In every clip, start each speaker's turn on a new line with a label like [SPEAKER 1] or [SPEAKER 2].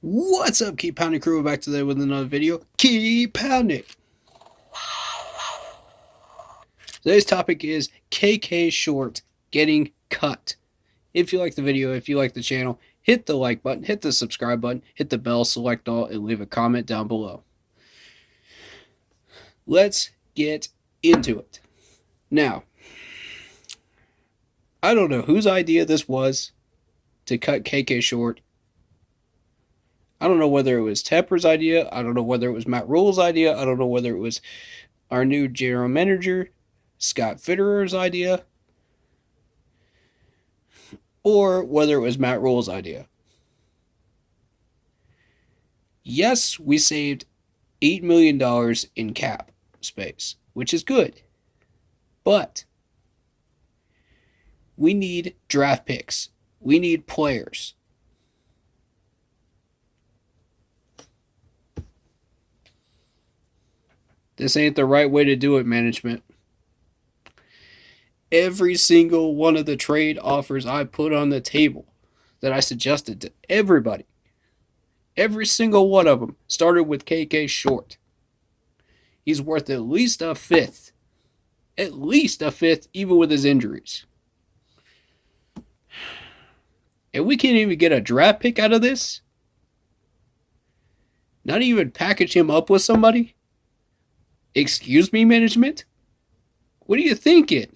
[SPEAKER 1] What's up, Keep Pounding crew? We're back today with another video. Keep pounding. Today's topic is KK Short getting cut. If you like the video, if you like the channel, hit the like button, hit the subscribe button, hit the bell, select all, and leave a comment down below. Let's get into it. Now, I don't know whose idea this was to cut KK Short. I don't know whether it was Tepper's idea. I don't know whether it was Matt Rule's idea. I don't know whether it was our new general manager, Scott Fitterer's idea, or whether it was Matt Rule's idea. Yes, we saved $8 million in cap space, which is good. But we need draft picks. We need players. This ain't the right way to do it, management. Every single one of the trade offers I put on the table that I suggested to everybody, every single one of them started with KK Short. He's worth at least a fifth. At least a fifth, even with his injuries. And we can't even get a draft pick out of this? Not even package him up with somebody? Excuse me, management? What are you thinking?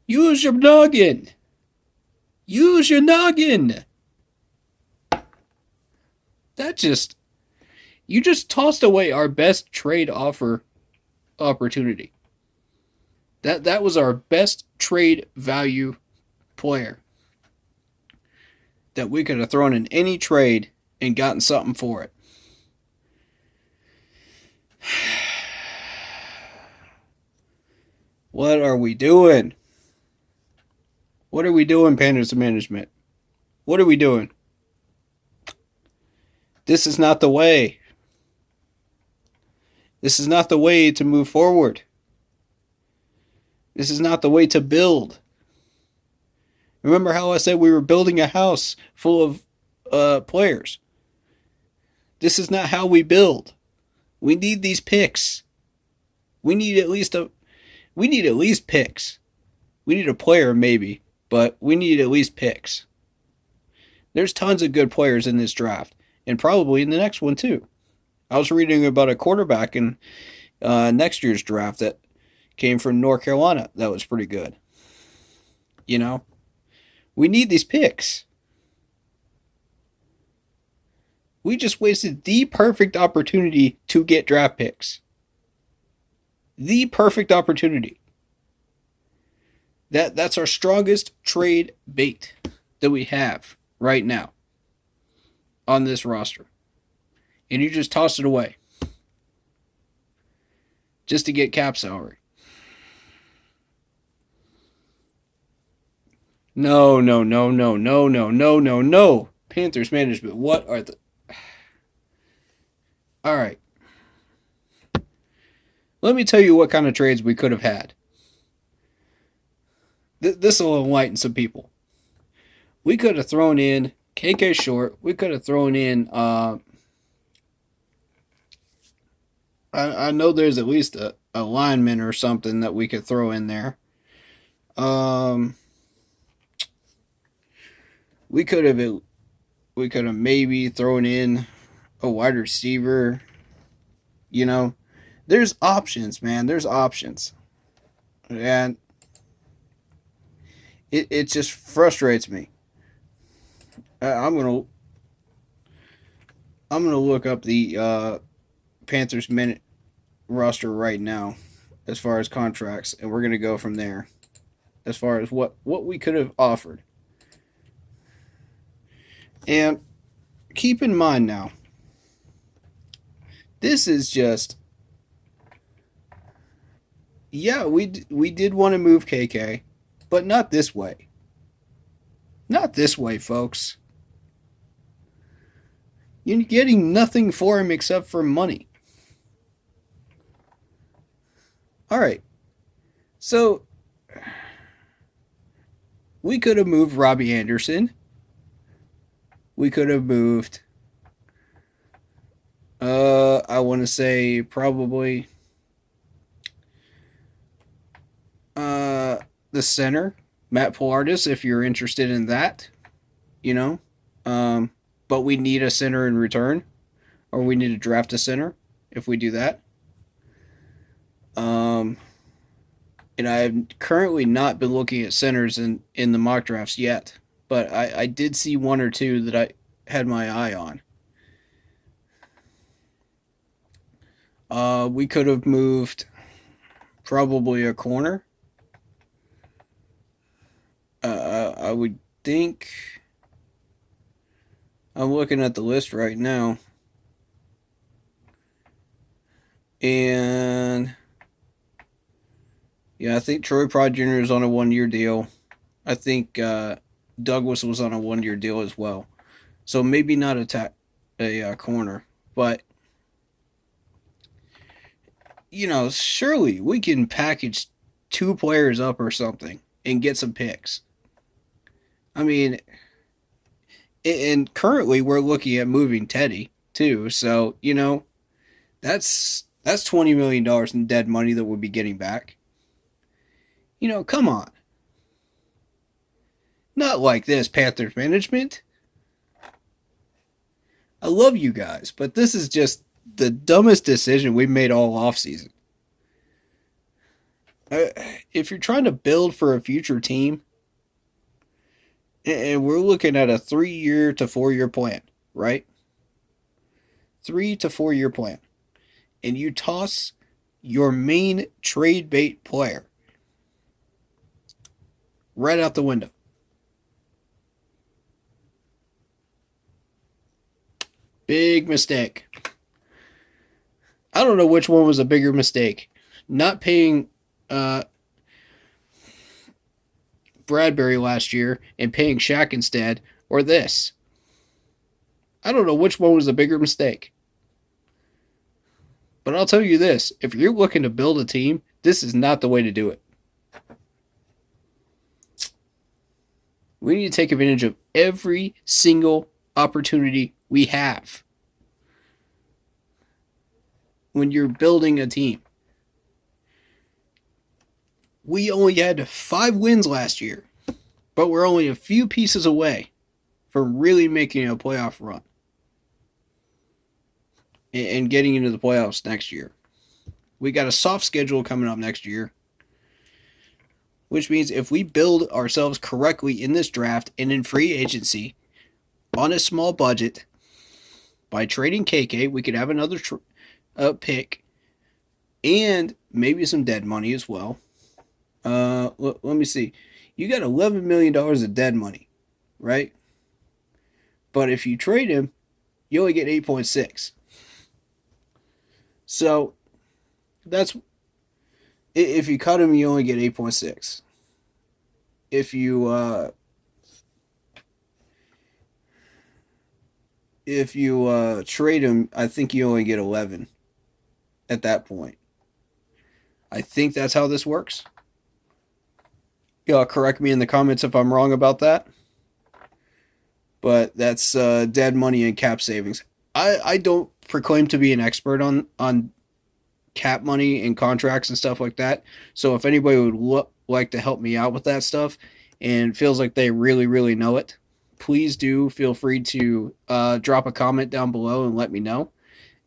[SPEAKER 1] Use your noggin. Use your noggin. You just tossed away our best trade offer opportunity. That was our best trade value player that we could have thrown in any trade and gotten something for it. What are we doing? What are we doing, Panthers management? What are we doing? This is not the way. This is not the way to move forward. This is not the way to build. Remember how I said we were building a house full of players? This is not how we build. We need these picks. We need at least picks. We need a player maybe, but we need at least picks. There's tons of good players in this draft, and probably in the next one too. I was reading about a quarterback in next year's draft that came from North Carolina. That was pretty good. You know, we need these picks. We just wasted the perfect opportunity to get draft picks. The perfect opportunity. That's our strongest trade bait that we have right now on this roster. And you just toss it away just to get cap salary. No. Panthers management, what are the... All right. Let me tell you what kind of trades we could have had. This will enlighten some people. We could have thrown in KK Short. We could have thrown in... I know there's at least a lineman or something that we could throw in there. We could have maybe thrown in a wide receiver. You know, there's options, man. There's options, and it just frustrates me. I'm gonna look up the Panthers minute roster right now as far as contracts, and we're gonna go from there as far as what we could have offered. And keep in mind now, this is just, yeah, we did want to move KK, but not this way. Not this way, folks. You're getting nothing for him except for money. All right. So we could have moved Robbie Anderson. we could have moved. I want to say probably uh the center, Matt Pilartis, if you're interested in that. You know, um, but we need a center in return, or we need to draft a center if we do that. Um, and I have currently not been looking at centers in the mock drafts yet, but I did see one or two that I had my eye on. We could have moved probably a corner. I would think. I'm looking at the list right now, and yeah, I think Troy Pride Jr. is on a 1 year deal. I think Douglas was on a 1 year deal as well. So maybe not a corner, but surely we can package two players up or something and get some picks. I mean, and currently we're looking at moving Teddy too. So that's $20 million in dead money that we'll be getting back. Come on, not like this, Panthers management. I love you guys, but this is just the dumbest decision we made all offseason. Uh, if you're trying to build for a future team, and we're looking at a 3 year to 4 year plan, right? 3 to 4 year plan, and you toss your main trade bait player right out the window. Big mistake. I don't know which one was a bigger mistake. Not paying uh, Bradbury last year and paying Shaq instead, or this. I don't know which one was the bigger mistake. But I'll tell you this, if you're looking to build a team, this is not the way to do it. We need to take advantage of every single opportunity we have when you're building a team. We only had 5 wins last year, but we're only a few pieces away from really making a playoff run and getting into the playoffs next year. We got a soft schedule coming up next year, which means if we build ourselves correctly in this draft and in free agency on a small budget, by trading KK, we could have another pick and maybe some dead money as well. Let me see. You got $11 million of dead money, right? But if you trade him, you only get 8.6. So that's if you cut him, you only get 8.6. If you trade him, I think you only get 11 at that point. I think that's how this works. Y'all correct me in the comments if I'm wrong about that. But that's dead money and cap savings. I don't proclaim to be an expert on cap money and contracts and stuff like that. So if anybody would like to help me out with that stuff and feels like they really, really know it, please do feel free to drop a comment down below and let me know.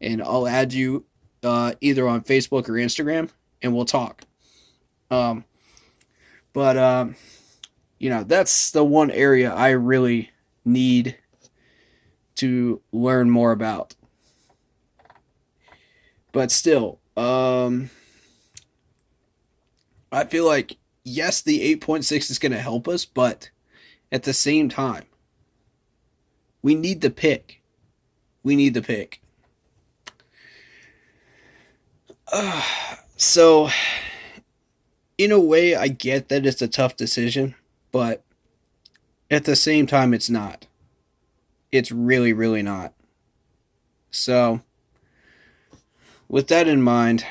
[SPEAKER 1] And I'll add you either on Facebook or Instagram, and we'll talk. But that's the one area I really need to learn more about. But still, I feel like, yes, the 8.6 is going to help us, but at the same time, we need the pick. We need the pick. So, in a way, I get that it's a tough decision, but at the same time, it's not. It's really, really not. So, with that in mind,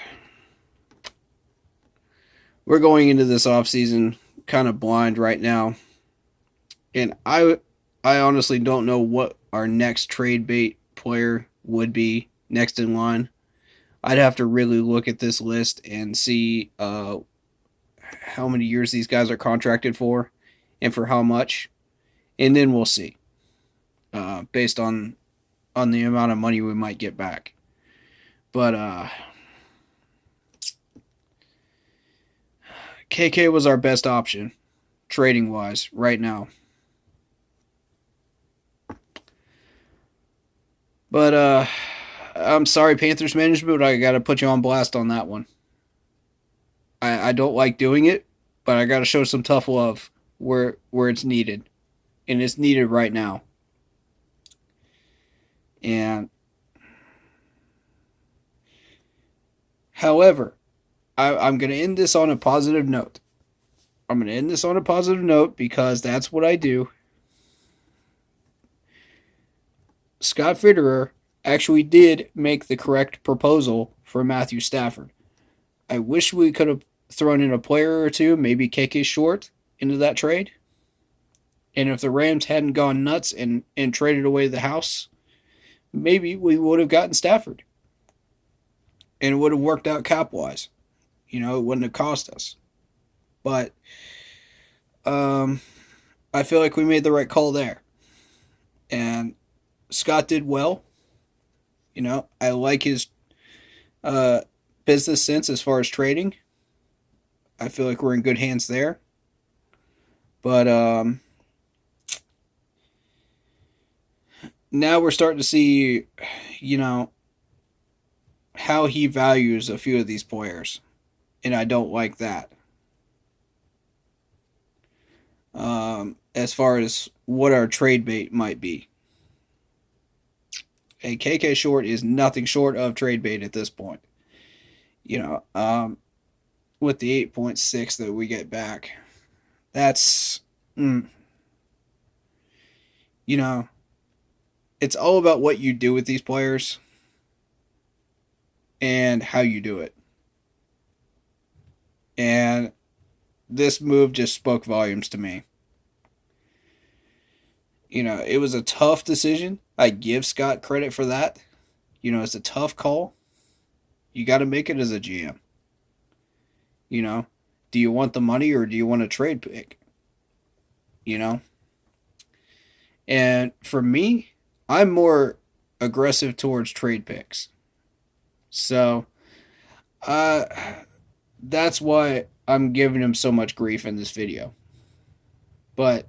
[SPEAKER 1] we're going into this offseason kind of blind right now. And I honestly don't know what our next trade bait player would be next in line. I'd have to really look at this list and see how many years these guys are contracted for and for how much, and then we'll see based on the amount of money we might get back. But KK was our best option trading wise right now. But I'm sorry, Panthers management, but I got to put you on blast on that one. I don't like doing it, but I got to show some tough love where it's needed, and it's needed right now. And however, I'm going to end this on a positive note. I'm going to end this on a positive note because that's what I do. Scott Fitterer actually did make the correct proposal for Matthew Stafford. I wish we could have thrown in a player or two, maybe KK Short, into that trade. And if the Rams hadn't gone nuts and traded away the house, maybe we would have gotten Stafford. And it would have worked out cap-wise. You know, it wouldn't have cost us. But I feel like we made the right call there. And Scott did well. You know, I like his business sense as far as trading. I feel like we're in good hands there. But now we're starting to see, you know, how he values a few of these players. And I don't like that. As far as what our trade bait might be. A KK Short is nothing short of trade bait at this point. You know, with the 8.6 that we get back, that's, you know, it's all about what you do with these players and how you do it. And this move just spoke volumes to me. You know, it was a tough decision. I give Scott credit for that. You know, it's a tough call. You got to make it as a GM. You know, do you want the money or do you want a trade pick? You know? And for me, I'm more aggressive towards trade picks. So, that's why I'm giving him so much grief in this video. But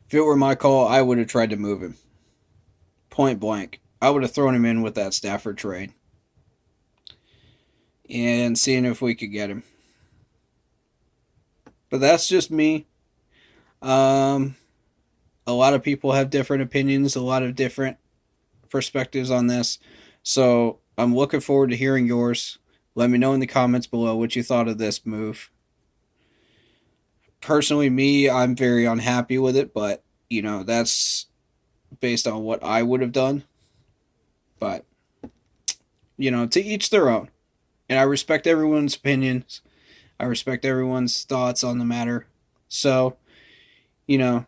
[SPEAKER 1] if it were my call, I would have tried to move him. Point blank. I would have thrown him in with that Stafford trade. And seeing if we could get him. But that's just me. A lot of people have different opinions, a lot of different perspectives on this. So I'm looking forward to hearing yours. Let me know in the comments below what you thought of this move. Personally, me, I'm very unhappy with it, but, you know, that's based on what I would have done. But, you know, to each their own. And I respect everyone's opinions. I respect everyone's thoughts on the matter. So, you know,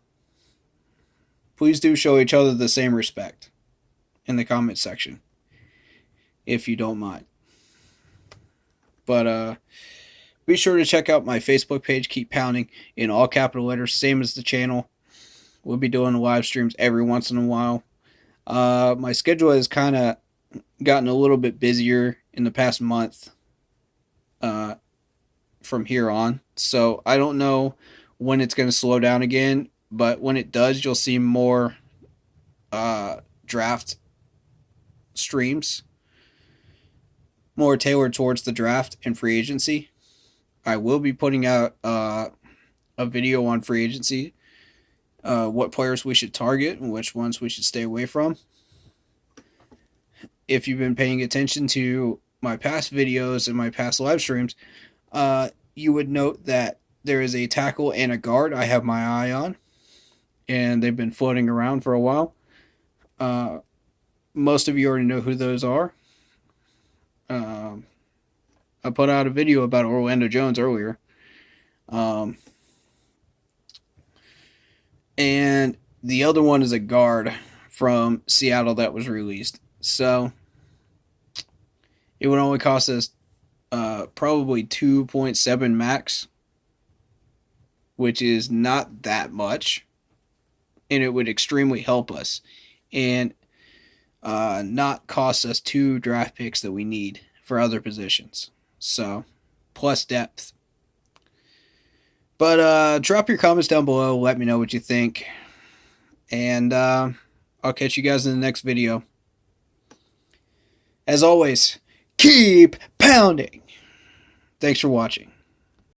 [SPEAKER 1] please do show each other the same respect in the comment section, if you don't mind. But be sure to check out my Facebook page, Keep Pounding, in all capital letters, same as the channel. We'll be doing live streams every once in a while. My schedule has kind of gotten a little bit busier in the past month from here on. So I don't know when it's going to slow down again, but when it does, you'll see more draft streams, more tailored towards the draft and free agency. I will be putting out a video on free agency, what players we should target and which ones we should stay away from. If you've been paying attention to my past videos and my past live streams, you would note that there is a tackle and a guard I have my eye on, and they've been floating around for a while. Most of you already know who those are. I put out a video about Orlando Jones earlier. And and the other one is a guard from Seattle that was released. So it would only cost us probably 2.7 max, which is not that much, and it would extremely help us and not cost us 2 draft picks that we need for other positions. So, plus depth. But drop your comments down below. Let me know what you think. And I'll catch you guys in the next video. As always, keep pounding. Thanks for watching.